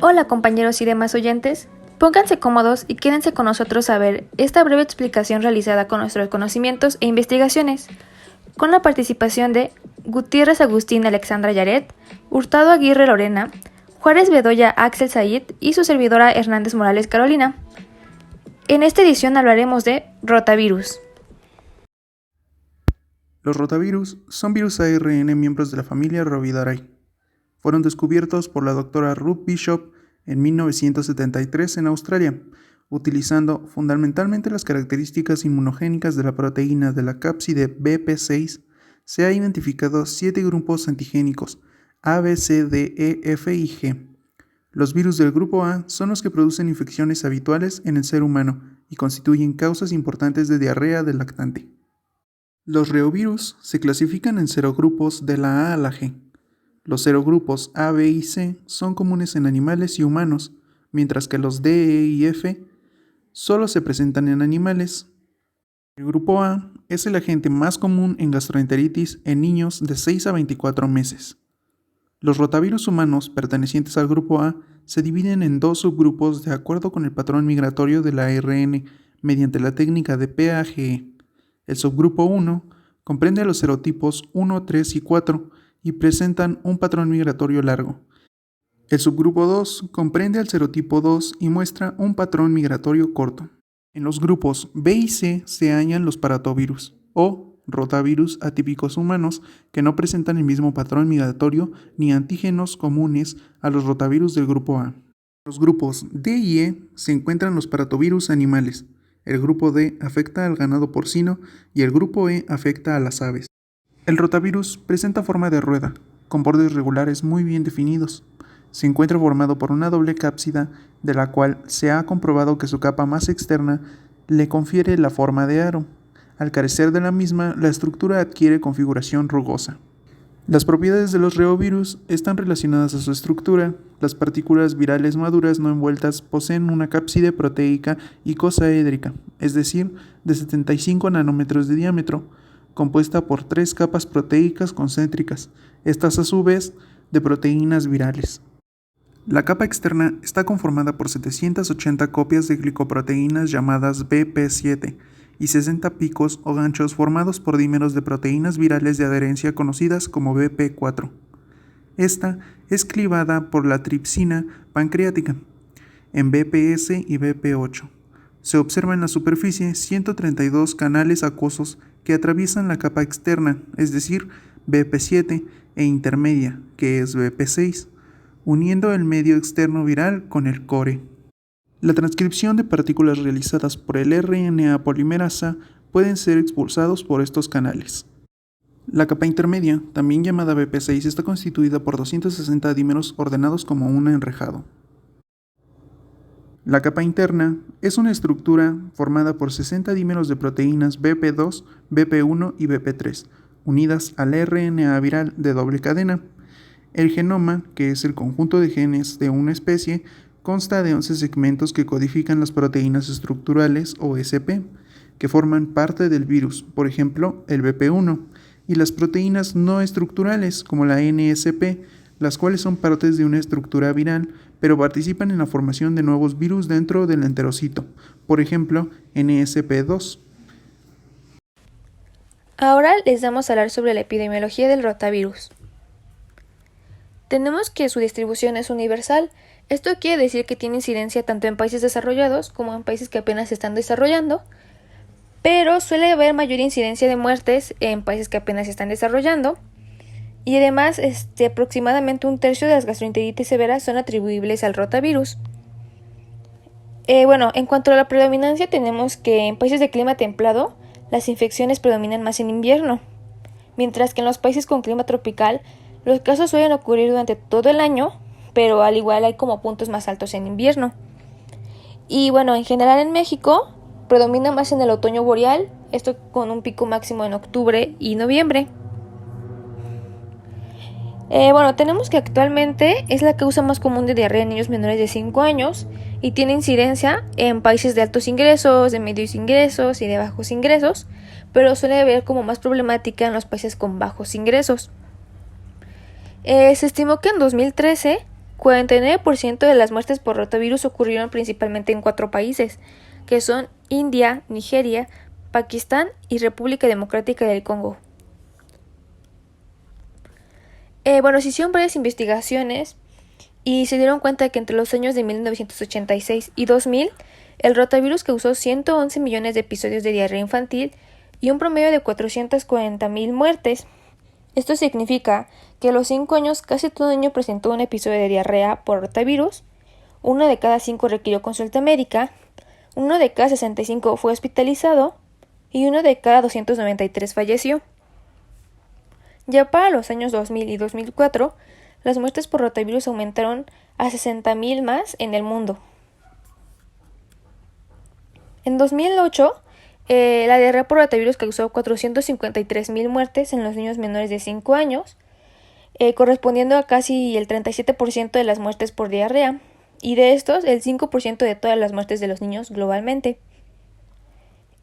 Hola compañeros y demás oyentes, pónganse cómodos y quédense con nosotros a ver esta breve explicación realizada con nuestros conocimientos e investigaciones, con la participación de Gutiérrez Agustín Alexandra Yaret, Hurtado Aguirre Lorena, Juárez Bedoya Axel Said y su servidora Hernández Morales Carolina. En esta edición hablaremos de rotavirus. Los rotavirus son virus ARN miembros de la familia Rovidarae. Fueron descubiertos por la doctora Ruth Bishop en 1973 en Australia, utilizando fundamentalmente las características inmunogénicas de la proteína de la cápside BP6. Se ha identificado 7 grupos antigénicos A, B, C, D, E, F y G. Los virus del grupo A son los que producen infecciones habituales en el ser humano y constituyen causas importantes de diarrea del lactante. Los reovirus se clasifican en serogrupos de la A a la G. Los serogrupos A, B y C son comunes en animales y humanos, mientras que los D, E y F solo se presentan en animales. El grupo A es el agente más común en gastroenteritis en niños de 6 a 24 meses. Los rotavirus humanos pertenecientes al grupo A se dividen en dos subgrupos de acuerdo con el patrón migratorio del ARN mediante la técnica de PAGE. El subgrupo 1 comprende a los serotipos 1, 3 y 4 y presentan un patrón migratorio largo. El subgrupo 2 comprende al serotipo 2 y muestra un patrón migratorio corto. En los grupos B y C se hallan los paratovirus o rotavirus atípicos humanos que no presentan el mismo patrón migratorio ni antígenos comunes a los rotavirus del grupo A. En los grupos D y E se encuentran los paratovirus animales. El grupo D afecta al ganado porcino y el grupo E afecta a las aves. El rotavirus presenta forma de rueda, con bordes regulares muy bien definidos. Se encuentra formado por una doble cápsida, de la cual se ha comprobado que su capa más externa le confiere la forma de aro. Al carecer de la misma, la estructura adquiere configuración rugosa. Las propiedades de los reovirus están relacionadas a su estructura. Las partículas virales maduras no envueltas poseen una cápside proteica icosaédrica, es decir, de 75 nanómetros de diámetro, compuesta por 3 capas proteicas concéntricas, estas a su vez de proteínas virales. La capa externa está conformada por 780 copias de glicoproteínas llamadas BP7 y 60 picos o ganchos formados por dímeros de proteínas virales de adherencia conocidas como BP4. Esta es clivada por la tripsina pancreática en BPS y BP8. Se observa en la superficie 132 canales acuosos que atraviesan la capa externa, es decir, BP7 e intermedia, que es BP6, uniendo el medio externo viral con el core. La transcripción de partículas realizadas por el RNA polimerasa pueden ser expulsados por estos canales. La capa intermedia, también llamada BP6, está constituida por 260 dímeros ordenados como un enrejado. La capa interna es una estructura formada por 60 dímeros de proteínas BP2, BP1 y BP3, unidas al RNA viral de doble cadena. El genoma, que es el conjunto de genes de una especie, consta de 11 segmentos que codifican las proteínas estructurales o SP, que forman parte del virus, por ejemplo, el BP1, y las proteínas no estructurales, como la NSP, las cuales son partes de una estructura viral, pero participan en la formación de nuevos virus dentro del enterocito, por ejemplo, NSP2. Ahora les vamos a hablar sobre la epidemiología del rotavirus. Tenemos que su distribución es universal. Esto quiere decir que tiene incidencia tanto en países desarrollados como en países que apenas se están desarrollando, pero suele haber mayor incidencia de muertes en países que apenas se están desarrollando, y además aproximadamente un tercio de las gastroenteritis severas son atribuibles al rotavirus. En cuanto a la predominancia, tenemos que en países de clima templado las infecciones predominan más en invierno, mientras que en los países con clima tropical los casos suelen ocurrir durante todo el año, pero al igual hay como puntos más altos en invierno. Y en general en México predomina más en el otoño boreal, esto con un pico máximo en octubre y noviembre. Tenemos que actualmente es la causa más común de diarrea en niños menores de 5 años y tiene incidencia en países de altos ingresos, de medios ingresos y de bajos ingresos, pero suele haber como más problemática en los países con bajos ingresos. Se estimó que en 2013 49% de las muertes por rotavirus ocurrieron principalmente en 4 países, que son India, Nigeria, Pakistán y República Democrática del Congo. Se hicieron varias investigaciones y se dieron cuenta que entre los años de 1986 y 2000, el rotavirus causó 111 millones de episodios de diarrea infantil y un promedio de 440,000 muertes. Esto significa que a los 5 años casi todo niño presentó un episodio de diarrea por rotavirus, 1 de cada 5 requirió consulta médica, 1 de cada 65 fue hospitalizado y 1 de cada 293 falleció. Ya para los años 2000 y 2004, las muertes por rotavirus aumentaron a 60,000 más en el mundo. En 2008, la diarrea por rotavirus causó 453,000 muertes en los niños menores de 5 años, correspondiendo a casi el 37% de las muertes por diarrea, y de estos, el 5% de todas las muertes de los niños globalmente.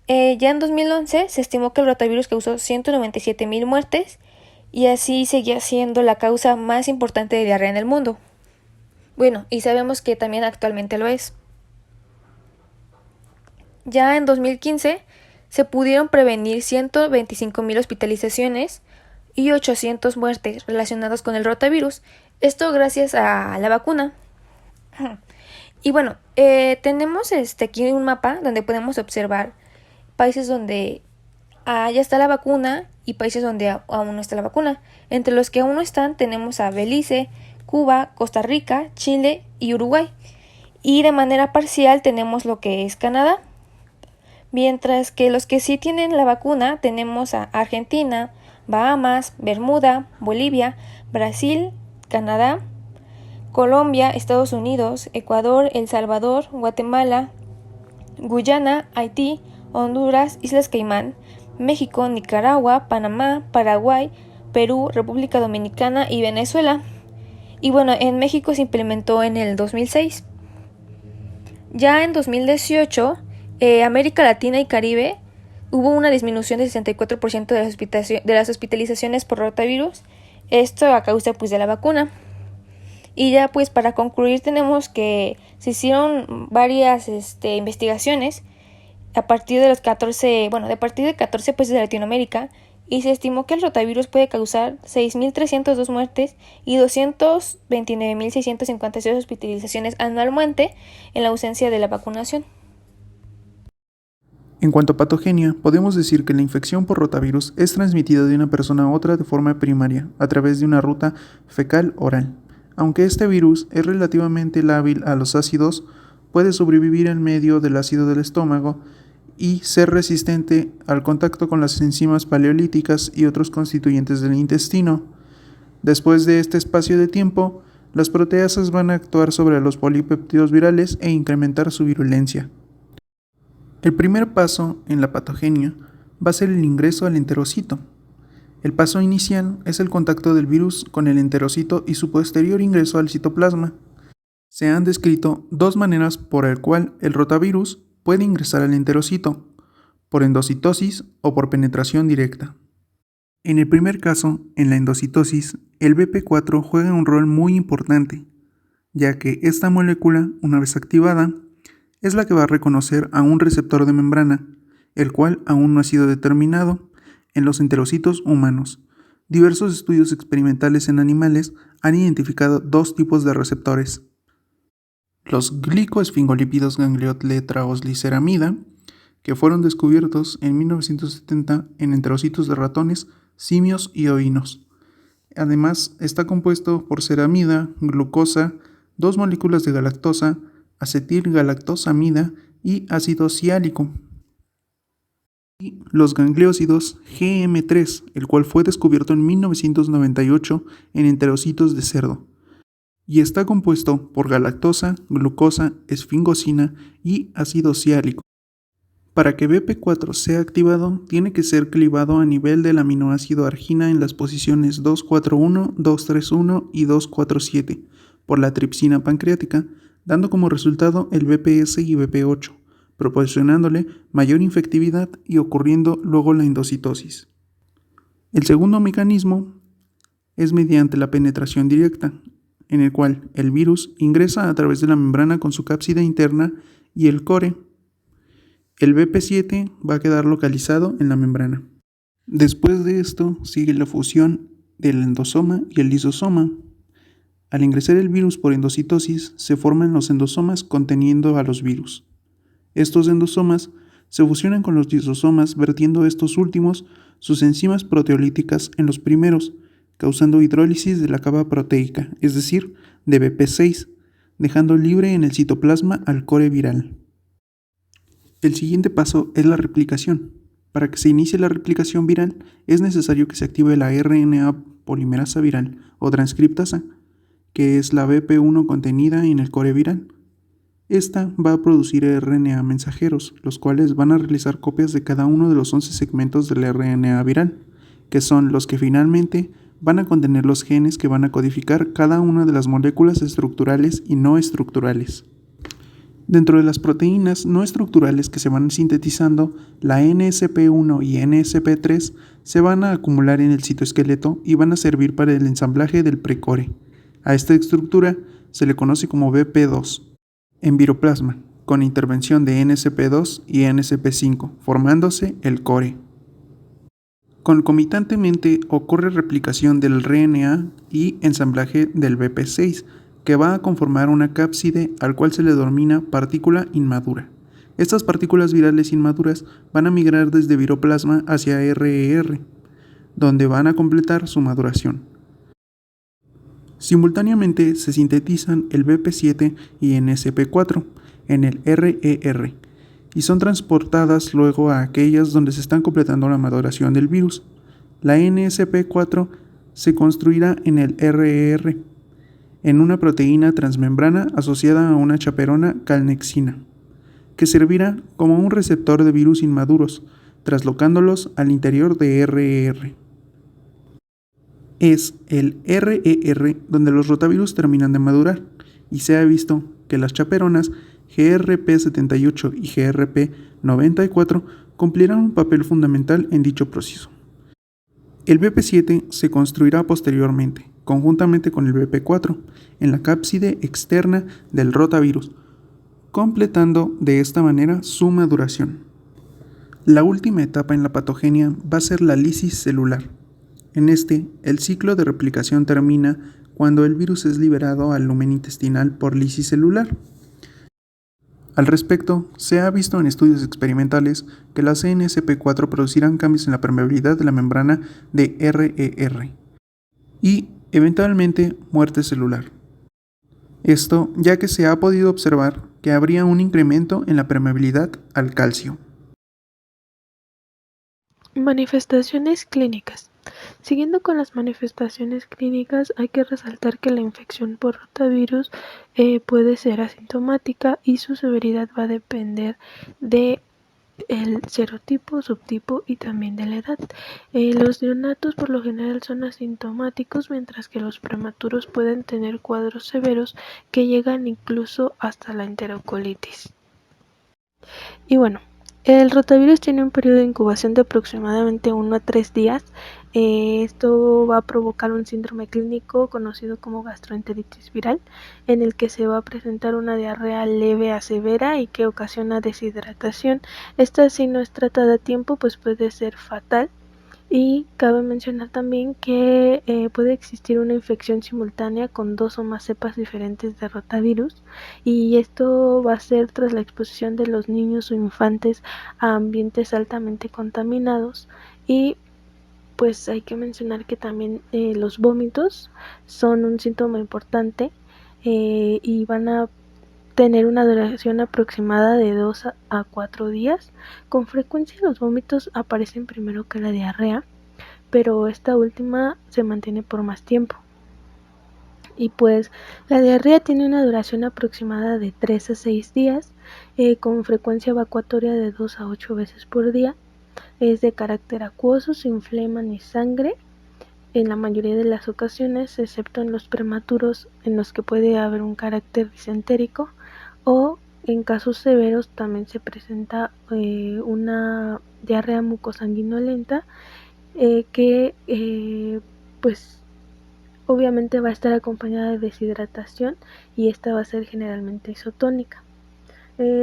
Ya en 2011 se estimó que el rotavirus causó 197,000 muertes, y así seguía siendo la causa más importante de diarrea en el mundo. Bueno, y sabemos que también actualmente lo es. Ya en 2015 se pudieron prevenir 125,000 hospitalizaciones y 800 muertes relacionadas con el rotavirus. Esto gracias a la vacuna. Y tenemos aquí un mapa donde podemos observar países donde ya está la vacuna y países donde aún no está la vacuna. Entre los que aún no están tenemos a Belice, Cuba, Costa Rica, Chile y Uruguay. Y de manera parcial tenemos lo que es Canadá. Mientras que los que sí tienen la vacuna tenemos a Argentina, Bahamas, Bermuda, Bolivia, Brasil, Canadá, Colombia, Estados Unidos, Ecuador, El Salvador, Guatemala, Guyana, Haití, Honduras, Islas Caimán, México, Nicaragua, Panamá, Paraguay, Perú, República Dominicana y Venezuela. Y en México se implementó en el 2006. Ya en 2018, América Latina y Caribe hubo una disminución del 64% de las hospitalizaciones por rotavirus, esto a causa de la vacuna. Y ya para concluir tenemos que se hicieron varias investigaciones a partir de 14 países de Latinoamérica, y se estimó que el rotavirus puede causar 6,302 muertes y 229,656 hospitalizaciones anualmente en la ausencia de la vacunación. En cuanto a patogenia, podemos decir que la infección por rotavirus es transmitida de una persona a otra de forma primaria, a través de una ruta fecal-oral. Aunque este virus es relativamente lábil a los ácidos, puede sobrevivir en medio del ácido del estómago y ser resistente al contacto con las enzimas paleolíticas y otros constituyentes del intestino. Después de este espacio de tiempo, las proteasas van a actuar sobre los polipéptidos virales e incrementar su virulencia. El primer paso en la patogenia va a ser el ingreso al enterocito. El paso inicial es el contacto del virus con el enterocito y su posterior ingreso al citoplasma. Se han descrito 2 maneras por el cual el rotavirus puede ingresar al enterocito, por endocitosis o por penetración directa. En el primer caso, en la endocitosis, el BP4 juega un rol muy importante, ya que esta molécula, una vez activada, es la que va a reconocer a un receptor de membrana, el cual aún no ha sido determinado en los enterocitos humanos. Diversos estudios experimentales en animales han identificado 2 tipos de receptores: los glicoesfingolípidos ganglioletraosgliceramida, que fueron descubiertos en 1970 en enterocitos de ratones, simios y ovinos. Además, está compuesto por ceramida, glucosa, 2 moléculas de galactosa, acetilgalactosamida y ácido ciálico. Y los gangliósidos GM3, el cual fue descubierto en 1998 en enterocitos de cerdo, y está compuesto por galactosa, glucosa, esfingosina y ácido ciálico. Para que BP4 sea activado, tiene que ser clivado a nivel del aminoácido argina en las posiciones 241, 231 y 247 por la tripsina pancreática, dando como resultado el BPS y BP8, proporcionándole mayor infectividad y ocurriendo luego la endocitosis. El segundo mecanismo es mediante la penetración directa, en el cual el virus ingresa a través de la membrana con su cápside interna y el core. El BP7 va a quedar localizado en la membrana. Después de esto sigue la fusión del endosoma y el lisosoma. Al ingresar el virus por endocitosis, se forman los endosomas conteniendo a los virus. Estos endosomas se fusionan con los lisosomas, vertiendo estos últimos sus enzimas proteolíticas en los primeros, causando hidrólisis de la capa proteica, es decir, de BP6, dejando libre en el citoplasma al core viral. El siguiente paso es la replicación. Para que se inicie la replicación viral, es necesario que se active la RNA polimerasa viral o transcriptasa, que es la BP1 contenida en el core viral. Esta va a producir RNA mensajeros, los cuales van a realizar copias de cada uno de los 11 segmentos del RNA viral, que son los que finalmente van a contener los genes que van a codificar cada una de las moléculas estructurales y no estructurales. Dentro de las proteínas no estructurales que se van sintetizando, la NSP1 y NSP3 se van a acumular en el citoesqueleto y van a servir para el ensamblaje del precore. A esta estructura se le conoce como BP2. En viroplasma, con intervención de NSP2 y NSP5, formándose el core. Concomitantemente ocurre replicación del RNA y ensamblaje del BP6, que va a conformar una cápside al cual se le denomina partícula inmadura. Estas partículas virales inmaduras van a migrar desde viroplasma hacia RER, donde van a completar su maduración. Simultáneamente se sintetizan el BP7 y NSP4 en el RER y son transportadas luego a aquellas donde se están completando la maduración del virus. La NSP4 se construirá en el RER, en una proteína transmembrana asociada a una chaperona calnexina, que servirá como un receptor de virus inmaduros, traslocándolos al interior de RER. Es el RER donde los rotavirus terminan de madurar, y se ha visto que las chaperonas GRP78 y GRP94 cumplirán un papel fundamental en dicho proceso. El BP7 se construirá posteriormente, conjuntamente con el BP4, en la cápside externa del rotavirus, completando de esta manera su maduración. La última etapa en la patogenia va a ser la lisis celular. En este, el ciclo de replicación termina cuando el virus es liberado al lumen intestinal por lisis celular. Al respecto, se ha visto en estudios experimentales que las NSP4 producirán cambios en la permeabilidad de la membrana de RER y, eventualmente, muerte celular. Esto ya que se ha podido observar que habría un incremento en la permeabilidad al calcio. Manifestaciones clínicas. Siguiendo con las manifestaciones clínicas, hay que resaltar que la infección por rotavirus puede ser asintomática y su severidad va a depender de el serotipo, subtipo y también de la edad. Los neonatos por lo general son asintomáticos, mientras que los prematuros pueden tener cuadros severos que llegan incluso hasta la enterocolitis. Y bueno, el rotavirus tiene un periodo de incubación de aproximadamente 1 a 3 días. Esto va a provocar un síndrome clínico conocido como gastroenteritis viral, en el que se va a presentar una diarrea leve a severa y que ocasiona deshidratación. Esta, si no es tratada a tiempo, pues puede ser fatal. Y cabe mencionar también que puede existir una infección simultánea con 2 o más cepas diferentes de rotavirus, y esto va a ser tras la exposición de los niños o infantes a ambientes altamente contaminados. Y pues hay que mencionar que también los vómitos son un síntoma importante y van a tener una duración aproximada de 2 a 4 días. Con frecuencia los vómitos aparecen primero que la diarrea, pero esta última se mantiene por más tiempo. Y pues la diarrea tiene una duración aproximada de 3 a 6 días, con frecuencia evacuatoria de 2 a 8 veces por día. Es de carácter acuoso, se inflama ni sangre en la mayoría de las ocasiones, excepto en los prematuros en los que puede haber un carácter disentérico, o en casos severos también se presenta una diarrea mucosanguinolenta que pues obviamente va a estar acompañada de deshidratación y esta va a ser generalmente isotónica.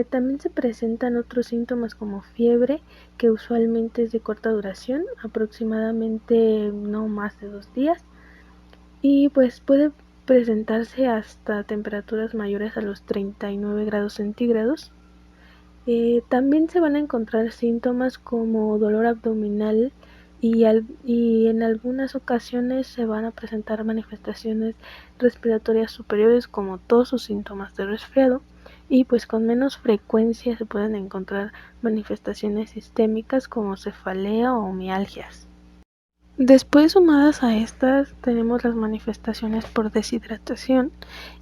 También se presentan otros síntomas como fiebre, que usualmente es de corta duración, aproximadamente no más de 2 días, y pues puede presentarse hasta temperaturas mayores a los 39 grados centígrados. También se van a encontrar síntomas como dolor abdominal y en algunas ocasiones se van a presentar manifestaciones respiratorias superiores como tos o síntomas de resfriado, y pues con menos frecuencia se pueden encontrar manifestaciones sistémicas como cefalea o mialgias. Después, sumadas a estas, tenemos las manifestaciones por deshidratación,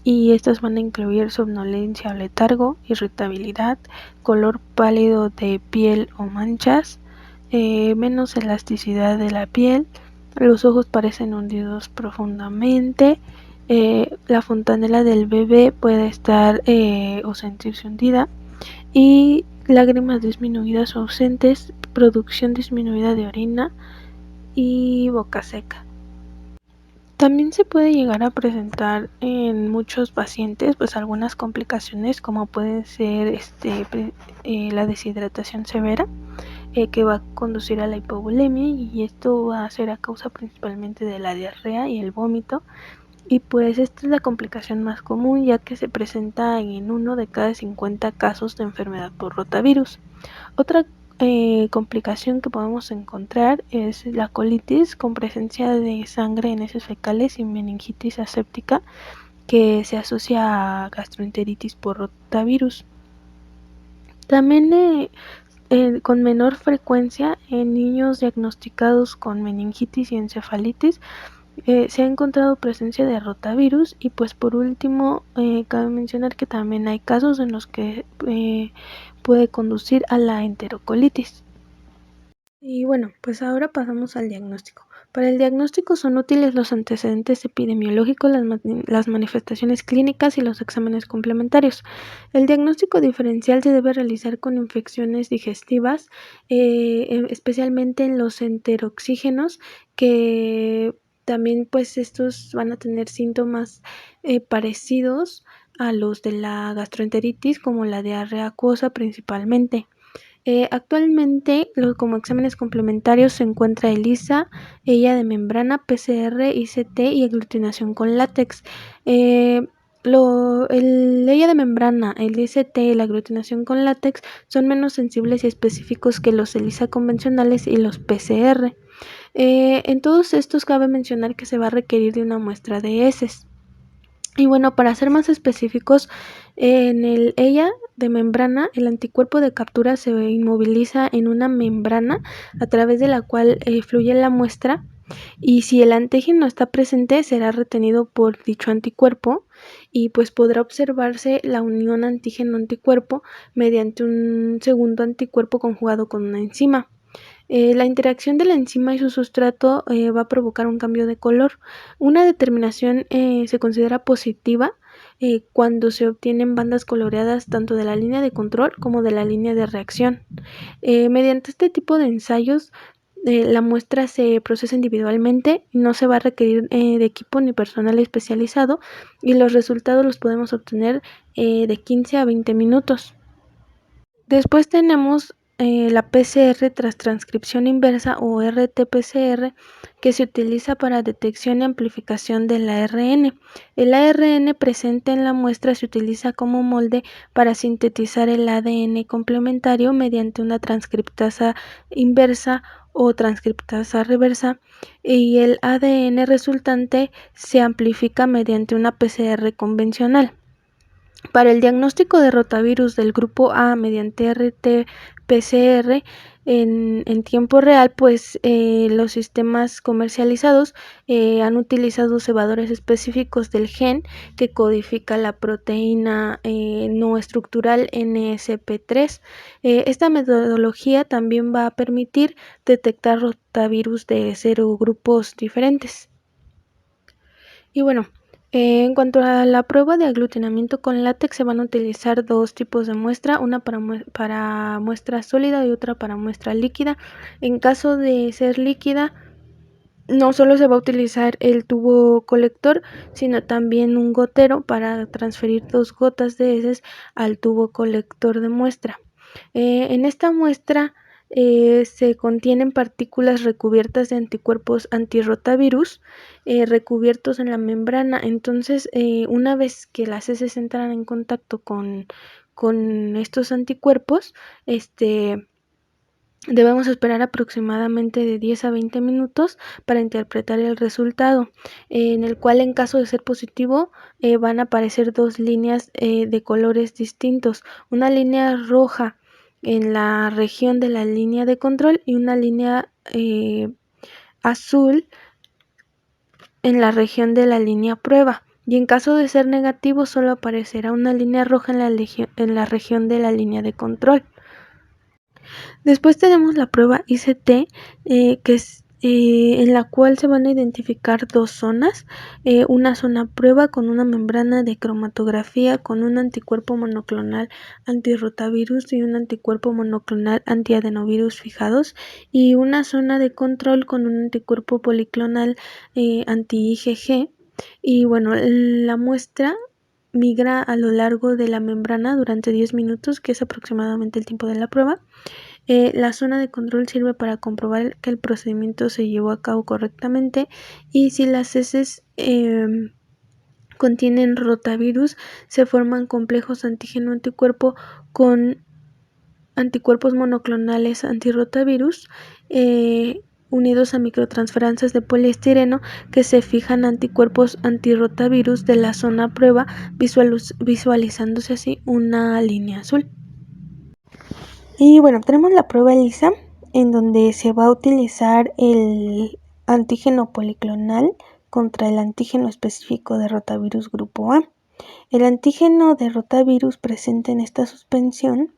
y estas van a incluir somnolencia o letargo, irritabilidad, color pálido de piel o manchas, menos elasticidad de la piel, los ojos parecen hundidos profundamente, la fontanela del bebé puede estar o sentirse hundida, y lágrimas disminuidas o ausentes, producción disminuida de orina y boca seca. También se puede llegar a presentar en muchos pacientes pues algunas complicaciones, como pueden ser la deshidratación severa, que va a conducir a la hipovolemia, y esto va a ser a causa principalmente de la diarrea y el vómito, y pues esta es la complicación más común, ya que se presenta en 1 de cada 50 casos de enfermedad por rotavirus. Otra complicación que podemos encontrar es la colitis, con presencia de sangre en heces fecales y meningitis aséptica, que se asocia a gastroenteritis por rotavirus. También con menor frecuencia en niños diagnosticados con meningitis y encefalitis se ha encontrado presencia de rotavirus. Y pues por último, cabe mencionar que también hay casos en los que puede conducir a la enterocolitis. Y bueno, pues ahora pasamos al diagnóstico. Para el diagnóstico son útiles los antecedentes epidemiológicos, las manifestaciones clínicas y los exámenes complementarios. El diagnóstico diferencial se debe realizar con infecciones digestivas, especialmente en los enteroxígenos, que también pues estos van a tener síntomas parecidos a los de la gastroenteritis, como la diarrea acuosa principalmente. Actualmente, como exámenes complementarios se encuentra ELISA, ELIA de membrana, PCR, ICT y aglutinación con látex. El ELIA de membrana, el ICT y la aglutinación con látex son menos sensibles y específicos que los ELISA convencionales y los PCR. En todos estos cabe mencionar que se va a requerir de una muestra de heces. Y bueno, para ser más específicos, en el ELIA de membrana, el anticuerpo de captura se inmoviliza en una membrana a través de la cual fluye la muestra, y si el antígeno está presente será retenido por dicho anticuerpo, y pues podrá observarse la unión antígeno-anticuerpo mediante un segundo anticuerpo conjugado con una enzima. La interacción de la enzima y su sustrato va a provocar un cambio de color. Una determinación se considera positiva cuando se obtienen bandas coloreadas tanto de la línea de control como de la línea de reacción. Mediante este tipo de ensayos, la muestra se procesa individualmente, no se va a requerir de equipo ni personal especializado, y los resultados los podemos obtener de 15 a 20 minutos. Después tenemos la PCR tras transcripción inversa, o RT-PCR, que se utiliza para detección y amplificación del ARN. El ARN presente en la muestra se utiliza como molde para sintetizar el ADN complementario mediante una transcriptasa inversa o transcriptasa reversa, y el ADN resultante se amplifica mediante una PCR convencional. Para el diagnóstico de rotavirus del grupo A mediante RT-PCR en tiempo real, pues los sistemas comercializados han utilizado cebadores específicos del gen que codifica la proteína no estructural NSP3. Esta metodología también va a permitir detectar rotavirus de 0 grupos diferentes. Y bueno, en cuanto a la prueba de aglutinamiento con látex, se van a utilizar 2 tipos de muestra, una para muestra sólida y otra para muestra líquida. En caso de ser líquida, No solo se va a utilizar el tubo colector, sino también un gotero para transferir 2 gotas de heces al tubo colector de muestra. En esta muestra se contienen partículas recubiertas de anticuerpos antirrotavirus recubiertos en la membrana. Entonces, una vez que las heces entran en contacto con estos anticuerpos, debemos esperar aproximadamente de 10 a 20 minutos para interpretar el resultado, en el cual, en caso de ser positivo, van a aparecer 2 líneas de colores distintos, una línea roja en la región de la línea de control y una línea azul en la región de la línea prueba. Y en caso de ser negativo, solo aparecerá una línea roja en la región de la línea de control. Después tenemos la prueba ICT, que es en la cual se van a identificar 2 zonas, una zona prueba con una membrana de cromatografía con un anticuerpo monoclonal antirrotavirus y un anticuerpo monoclonal antiadenovirus fijados, y una zona de control con un anticuerpo policlonal anti-IgG. Y bueno, la muestra migra a lo largo de la membrana durante 10 minutos, que es aproximadamente el tiempo de la prueba. La zona de control sirve para comprobar que el procedimiento se llevó a cabo correctamente, y si las heces contienen rotavirus, se forman complejos antígeno-anticuerpo con anticuerpos monoclonales antirrotavirus unidos a microtransferencias de poliestireno que se fijan anticuerpos antirrotavirus de la zona prueba, visualizándose así una línea azul. Y bueno, tenemos la prueba ELISA, en donde se va a utilizar el antígeno policlonal contra el antígeno específico de rotavirus grupo A. El antígeno de rotavirus presente en esta suspensión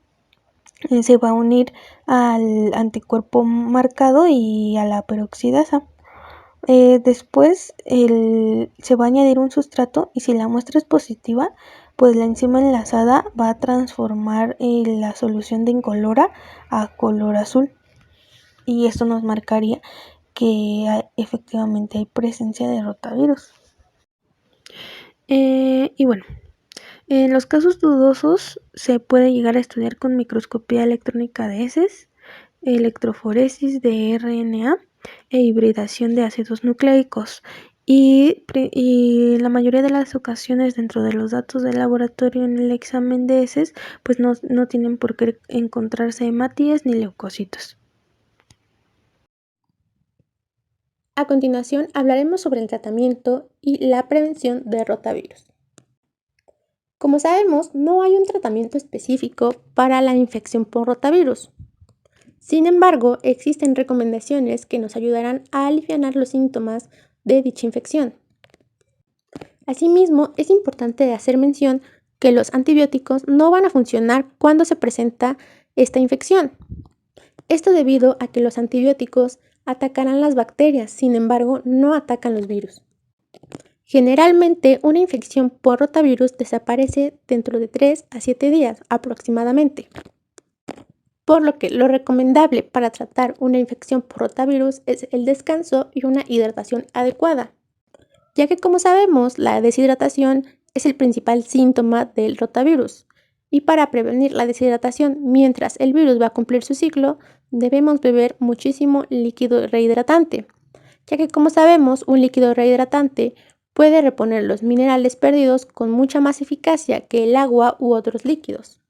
se va a unir al anticuerpo marcado y a la peroxidasa. Después se va a añadir un sustrato, y si la muestra es positiva, pues la enzima enlazada va a transformar la solución de incolora a color azul, y esto nos marcaría que efectivamente hay presencia de rotavirus. Y bueno, en los casos dudosos se puede llegar a estudiar con microscopía electrónica de heces, electroforesis de RNA e hibridación de ácidos nucleicos. Y la mayoría de las ocasiones, dentro de los datos del laboratorio en el examen de heces, pues no tienen por qué encontrarse hematíes ni leucocitos. A continuación hablaremos sobre el tratamiento y la prevención de rotavirus. Como sabemos, no hay un tratamiento específico para la infección por rotavirus. Sin embargo, existen recomendaciones que nos ayudarán a aliviar los síntomas de dicha infección. Asimismo, es importante hacer mención que los antibióticos no van a funcionar cuando se presenta esta infección. Esto debido a que los antibióticos atacarán las bacterias, sin embargo, no atacan los virus. Generalmente, una infección por rotavirus desaparece dentro de 3 a 7 días aproximadamente. Por lo que lo recomendable para tratar una infección por rotavirus es el descanso y una hidratación adecuada, ya que, como sabemos, la deshidratación es el principal síntoma del rotavirus. Y para prevenir la deshidratación mientras el virus va a cumplir su ciclo, debemos beber muchísimo líquido rehidratante, ya que, como sabemos, un líquido rehidratante puede reponer los minerales perdidos con mucha más eficacia que el agua u otros líquidos.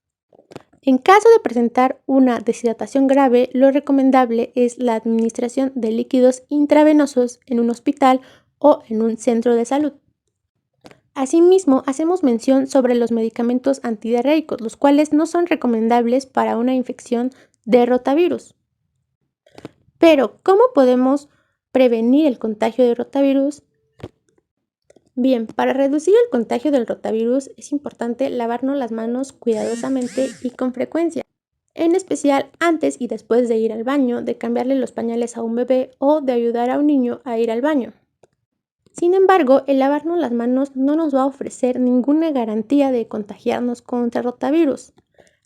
En caso de presentar una deshidratación grave, lo recomendable es la administración de líquidos intravenosos en un hospital o en un centro de salud. Asimismo, hacemos mención sobre los medicamentos antidiarreicos, los cuales no son recomendables para una infección de rotavirus. Pero, ¿cómo podemos prevenir el contagio de rotavirus? Bien, para reducir el contagio del rotavirus es importante lavarnos las manos cuidadosamente y con frecuencia, en especial antes y después de ir al baño, de cambiarle los pañales a un bebé o de ayudar a un niño a ir al baño. Sin embargo, el lavarnos las manos no nos va a ofrecer ninguna garantía de contagiarnos contra rotavirus.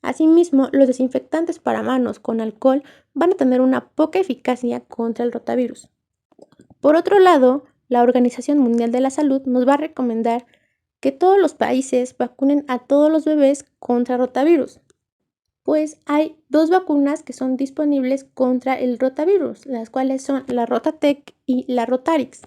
Asimismo, los desinfectantes para manos con alcohol van a tener una poca eficacia contra el rotavirus. Por otro lado, la Organización Mundial de la Salud nos va a recomendar que todos los países vacunen a todos los bebés contra rotavirus, pues hay 2 vacunas que son disponibles contra el rotavirus, las cuales son la Rotatec y la Rotarix.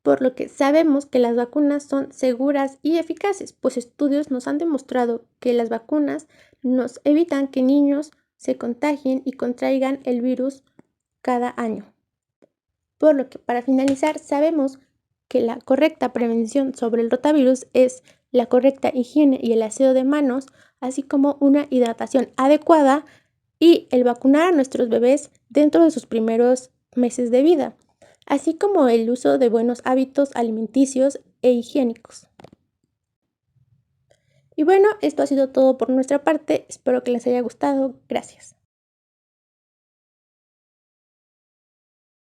Por lo que sabemos que las vacunas son seguras y eficaces, pues estudios nos han demostrado que las vacunas nos evitan que niños se contagien y contraigan el virus cada año. Por lo que, para finalizar, sabemos que la correcta prevención sobre el rotavirus es la correcta higiene y el aseo de manos, así como una hidratación adecuada y el vacunar a nuestros bebés dentro de sus primeros meses de vida, así como el uso de buenos hábitos alimenticios e higiénicos. Y bueno, esto ha sido todo por nuestra parte. Espero que les haya gustado. Gracias.